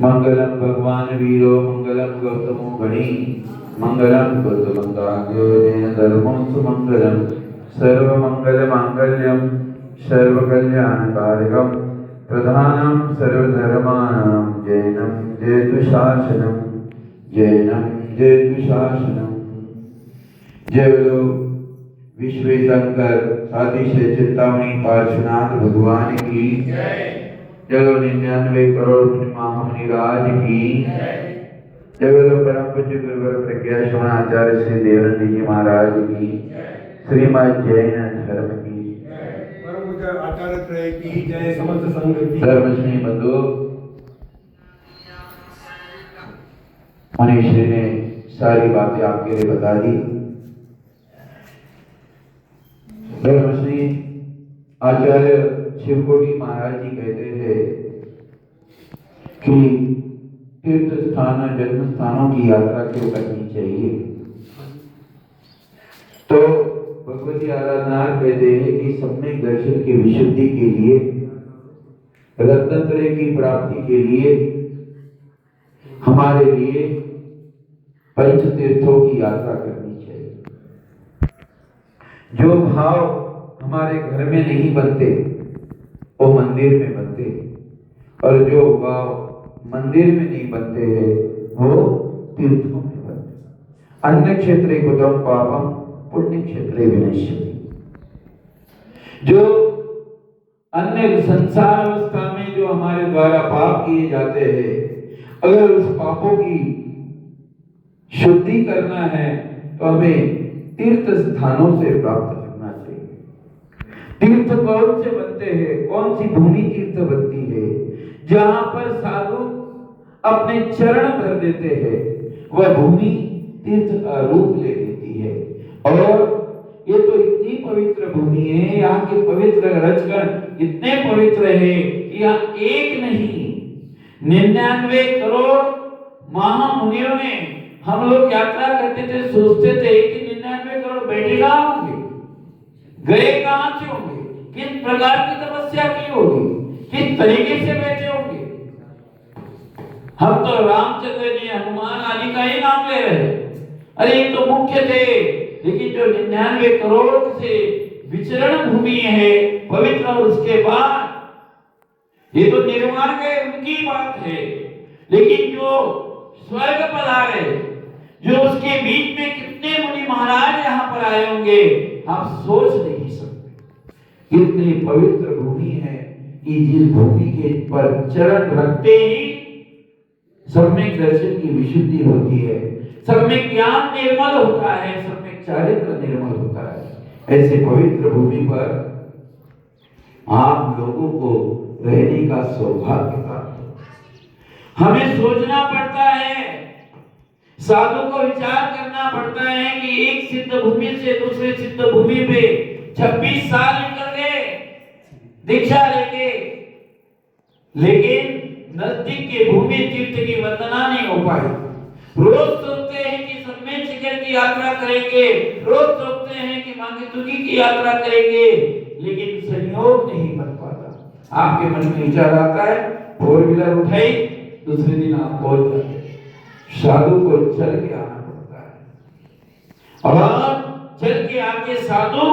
मंगलम भगवान वीरो मंगलम गौतमो गणी मंगलम गौतमंताग्यो जैन धर्मो सुमंगलम सर्वमंगल मांगल्यम सर्वकल्याणकारिकम प्रधानम सर्वधर्माणां जैनम जयतु शासनम जैनम जयतु शासनम। जय बोलो विश्व शंकर सातिशय चिंतामणि पार्श्वनाथ भगवान की जय। जय बोलो 99 करोड़ महामुनि राज की जय। बोलो परम पूज्य गुरुवर प्रज्ञा श्रवणाचार्य श्री देवानंद जी महाराज की श्रीमद् जैन धर्म की परम पूज्य आचार्य त्रय की जय। समस्त संघ की धर्म स्नेही बंधु, मनीषी ने सारी बातें आपके लिए बता दी। धर्मश्री आचार्य शिवकोटी महाराज जी कहते थे कि तीर्थ स्थान जन्म स्थानों की यात्रा क्यों करनी चाहिए। तो भगवती आराधना कहते हैं कि सम्यक दर्शन की विशुद्धि के लिए, रत्नत्रय की प्राप्ति के लिए हमारे लिए पंच तीर्थों की यात्रा करनी चाहिए। जो भाव हमारे घर में नहीं बनते वो मंदिर में बनते, और जो भाव मंदिर में नहीं बनते हैं वो तीर्थों में बनते। अन्य क्षेत्रे कुतम पापम पुण्य क्षेत्रे विनश्यति। जो अन्य संसार अवस्था में जो हमारे द्वारा पाप किए जाते हैं, अगर उस पापों की शुद्धि करना है तो हमें तीर्थ स्थानों से प्राप्त करना चाहिए। तीर्थ कौन से बनते हैं, कौन सी भूमि तीर्थ बनती है? जहां पर साधु अपने चरण धर देते हैं वह भूमि तीर्थ का रूप ले लेती है। और ये तो इतनी पवित्र भूमि है, यहाँ के पवित्र रजगण इतने पवित्र है कि यहाँ एक नहीं 99 करोड़ महामुनियों ने, हम लोग यात्रा करते थे सोचते थे कि 99 करोड़ बैठे कहाँ होंगे, गए कहाँ से होंगे, किस प्रकार की तपस्या की होगी, किस तरीके से बैठे होंगे। हम तो रामचंद्र जी हनुमान आदि का ही नाम ले रहे हैं, अरे ये तो मुख्य थे, लेकिन जो 99 करोड़ से विचरण भूमि है पवित्र, और उसके बाद ये तो निर्वाण गए उनकी बात है, लेकिन जो स्वर्ग पधारे, जो उसके बीच में कितने मुनि महाराज यहाँ पर आए होंगे, आप सोच नहीं सकते। इतनी पवित्र भूमि है कि जिस भूमि के पर चरण रखते ही सम्यक दर्शन की विशुद्धि होती है, सम्यक ज्ञान निर्मल होता है, सम्यक चारित्र निर्मल होता है। ऐसे पवित्र भूमि पर आप लोगों को रहने का सौभाग्य प्राप्त। हमें सोचना पड़ता है, साधु को विचार करना पड़ता है कि एक सिद्ध भूमि से दूसरे सिद्ध भूमि पे 26 साल निकल गए दीक्षा लेके, लेकिन नजदीक के भूमि तीर्थ की वंदना नहीं हो पाई। रोज सोचते हैं कि सम्यक शिखर की यात्रा करेंगे, रोज सोचते हैं कि मांगीतुकी की यात्रा करेंगे, लेकिन संयोग नहीं बन पाता। आपके मन में विचार आता है, फोर व्हीलर उठाई, दूसरे दिन आप पहुंच जाते। साधु को चल के आना पड़ता है, और चल के आके साधु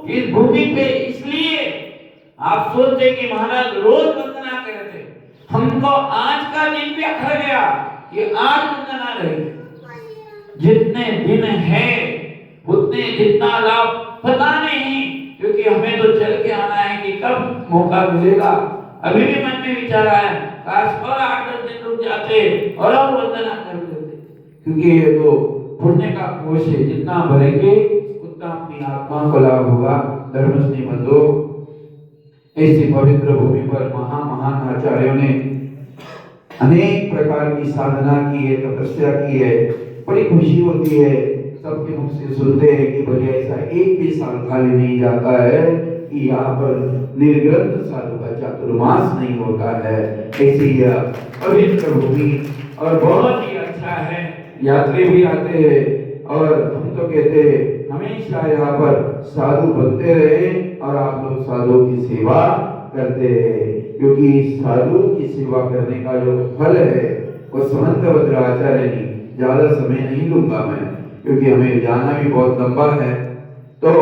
इस भूमि पे, इसलिए आप सोचते कि महाराज रोज वंदना करते, हमको आज का दिन भी अखर गया कि आज वंदना रही। जितने दिन है उतने जितना लाभ पता नहीं, क्योंकि हमें तो चल के आना है कि कब मौका मिलेगा। अभी भी मन में विचार आया, काश और 8-10 दिन रुक जाते और वंदना कर लेते, क्योंकि ये तो पुण्य का कोश है, जितना भरेंगे उतना अपनी आत्मा को लाभ होगा। धर्मस्नेही बंधु, ऐसी पवित्र भूमि पर महान आचार्यों ने अनेक प्रकार की साधना की है, तपस्या की है। बड़ी खुशी होती है, सबके मुख से सुनते हैं कि भले ऐसा एक भी साल खाली नहीं जाता है कि यहाँ पर निर्ग्रंथ साधु का चातुर्मास नहीं होता है। ऐसी पवित्र भूमि और बहुत ही अच्छा है, यात्री भी आते हैं, और हम तो कहते हैं हमेशा यहाँ पर साधु बनते रहे और आप लोग साधुओं की सेवा करते रहे, क्योंकि साधु की सेवा करने का जो फल है वो समंत भद्र आचार्य ने, ज्यादा समय नहीं लूंगा मैं क्योंकि हमें जाना भी बहुत लंबा है, तो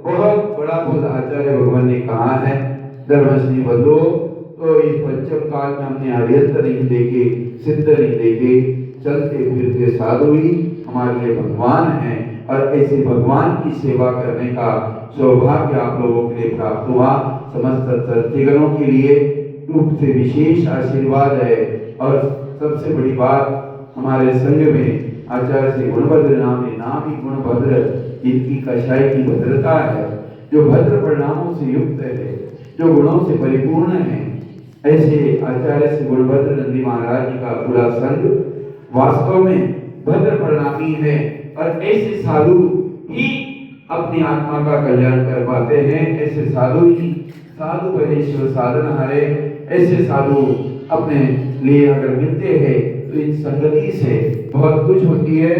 बहुत बड़ा फल आचार्य भगवान ने कहा है। धर्मश्री बदलो तो इस पंचम काल में हमने अरिहंत नहीं देखे, सिद्ध नहीं देखे, चलते फिरते साधु ही हमारे लिए भगवान हैं और ऐसे भगवान की सेवा करने का सौभाग्य आप लोगों के लिए प्राप्त हुआ। समस्त सत्यगणों के लिए रूप से विशेष आशीर्वाद है। और सबसे बड़ी बात, हमारे संघ में आचार्य श्री गुणभद्र नाम ही गुणभद्र, जिनकी कषाय की भद्रता है, जो भद्र परिणामों से युक्त है, जो गुणों से परिपूर्ण है, ऐसे आचार्य श्री गुणभद्र नंदी महाराज जी का पूरा संघ वास्तव में भद्र परिणामी है और ऐसे साधु ही अपनी आत्मा का कल्याण कर पाते हैं। ऐसे साधु ही साधु बहेश्वर साधन हारे, ऐसे साधु अपने लिए अगर मिलते हैं तो इन संगति से बहुत कुछ होती है।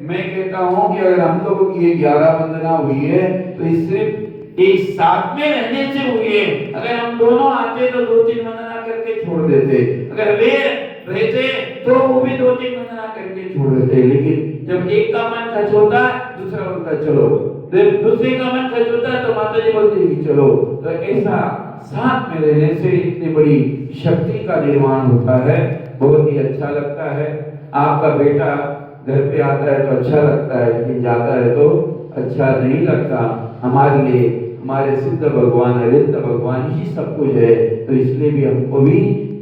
मैं कहता हूँ कि अगर हम लोगों की ये 11 वंदना हुई है तो इस सिर्फ एक साथ में रहने से हुई है। अगर हम दोनों आते तो 2-3 वंदना करके छोड़ देते, अगर वे रहते तो वो भी 2-3 वंदना करके छोड़ देते, लेकिन जब एक का मन खच होता दूसरा बोलता चलो, दूसरे का मन खच होता तो माता जी बोलती है चलो। तो ऐसा साथ में रहने से इतनी बड़ी शक्ति का निर्माण होता है, बहुत ही अच्छा लगता है। आपका बेटा घर पे आता है तो अच्छा लगता है, लेकिन जाता है तो अच्छा नहीं लगता। हमारे लिए हमारे सिद्ध भगवान अरिहंत भगवान ही सब कुछ है, तो इसलिए भी हमको भी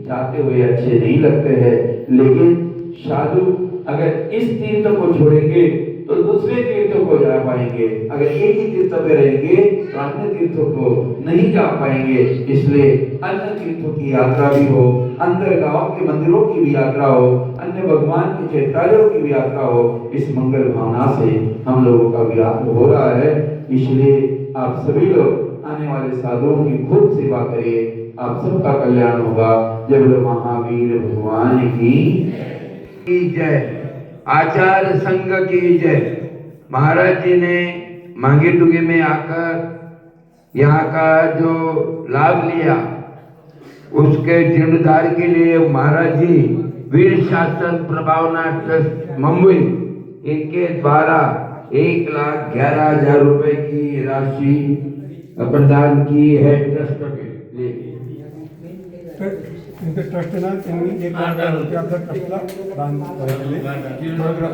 जाते हुए अच्छे नहीं लगते हैं। लेकिन साधु अगर इस तीर्थ को छोड़ेंगे तो दूसरे तीर्थों को जा पाएंगे, अगर एक ही तीर्थ पे रहेंगे तो अन्य तीर्थों को नहीं जा पाएंगे। इसलिए अन्य तीर्थों की यात्रा भी हो, अंदर गांव के मंदिरों की भी यात्रा हो, अन्य भगवान के चैत्रालयों की भी यात्रा हो, इस मंगल भावना से हम लोगों का विहार हो रहा है। इसलिए आप सभी लोग आने वाले साधुओं की खूब सेवा करिए, आप सबका कल्याण होगा। जय बोलो महावीर भगवान की जय, आचार्य संघ की जय। महाराज जी ने मांगे टुगे में आकर यहाँ का जो लाभ लिया उसके जीर्णोद्धार के लिए महाराज जी वीर शासन प्रभावना ट्रस्ट मुंबई इनके द्वारा 1,11,000 रुपए की राशि प्रदान की है ट्रस्ट के लिए। ट्रस्ट ना त्यांनी 1,00,000 रुपये आपल्या ट्रस्टला दान केले।